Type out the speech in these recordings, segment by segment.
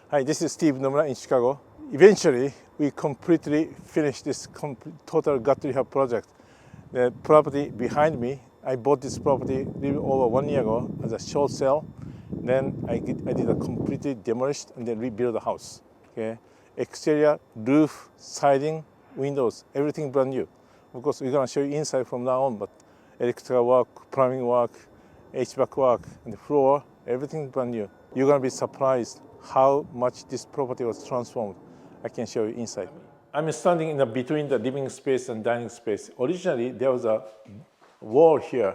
Hi, this is Steve Nomura in Chicago. Eventually, we completely finished this Total Gut Rehab Project. The property behind me, I bought this property a little over 1 year ago as a short sale. Then I did a completely demolished and then rebuild the house. Okay, exterior, roof, siding, windows, everything brand new. Of course, we're gonna show you inside from now on, but electrical work, plumbing work, HVAC work, and the floor, everything brand new. You're gonna be surprised how much this property was transformed. I can show you inside. I'm standing in between the living space and dining space. Originally, there was a wall here.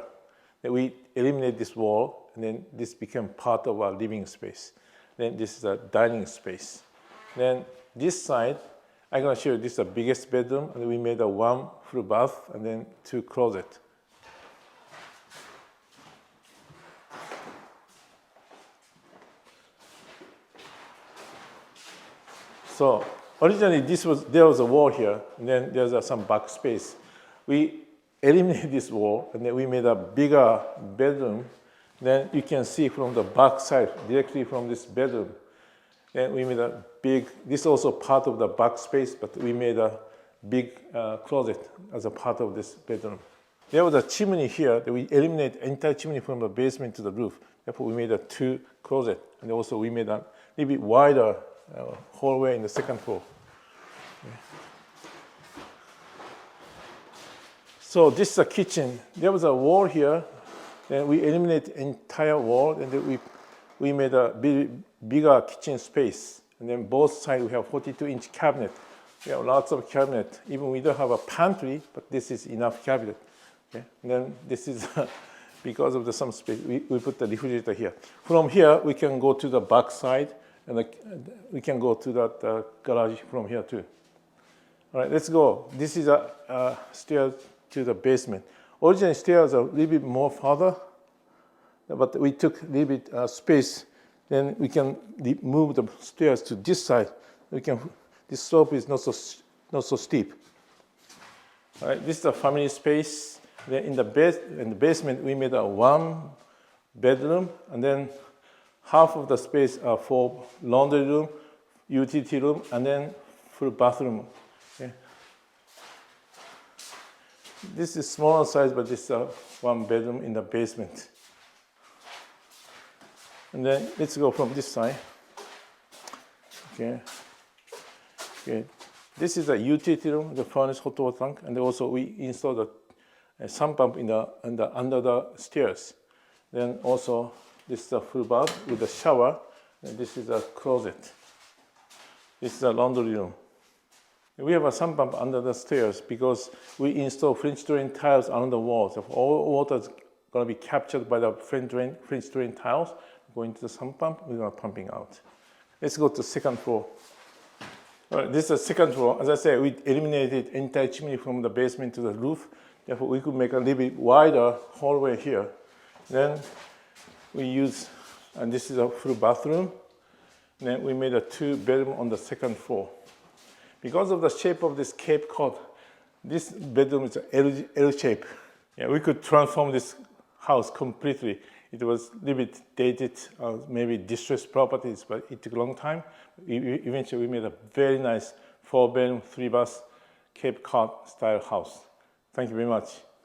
We eliminated this wall, and then this became part of our living space. Then this is a dining space. Then this side, I'm going to show you this is the biggest bedroom, and we made a 1 full bath and then 2 closets. So originally there was a wall here, and then there's some back space. We eliminated this wall, and then we made a bigger bedroom. Then you can see from the back side, directly from this bedroom. Then we made a big, this is also part of the back space, but we made a big closet as a part of this bedroom. There was a chimney here that we eliminated entire chimney from the basement to the roof. Therefore, we made a 2 closet, and also we made a little bit wider hallway in the second floor. Okay. So this is a kitchen. There was a wall here. Then we eliminated entire wall, and then we made a bigger kitchen space. And then both sides we have 42-inch cabinet. We have lots of cabinet. Even we don't have a pantry, but this is enough cabinet. Okay. And then this is because of some space, we put the refrigerator here. From here, we can go to the back side, and we can go to that garage from here too. All right, let's go. This is a stairs to the basement. Originally, stairs are a little bit more farther, but we took a little bit space. Then we can move the stairs to this side. This slope is not so steep. All right, this is a family space. Then in the basement, we made a 1 bedroom, and then half of the space are for laundry room, utility room, and then full bathroom. Okay. This is smaller size, but this is 1 bedroom in the basement. And then let's go from this side. Okay. Okay. This is a utility room, the furnace hot water tank, and also we installed a sump pump under the stairs. Then also this is a full bath with a shower, and this is a closet. This is a laundry room. We have a sump pump under the stairs because we install French drain tiles on the walls. If all water is going to be captured by the French drain tiles, going to the sump pump, we're going to pumping out. Let's go to second floor. All right, this is the second floor. As I said, we eliminated entire chimney from the basement to the roof. Therefore, we could make a little bit wider hallway here. Then we use, and this is a full bathroom. Then we made a 2 bedroom on the second floor. Because of the shape of this Cape Cod, this bedroom is an L shape. Yeah, we could transform this house completely. It was a little bit dated, maybe distressed properties, but it took a long time. Eventually, we made a very nice 4 bedroom, 3 bath Cape Cod style house. Thank you very much.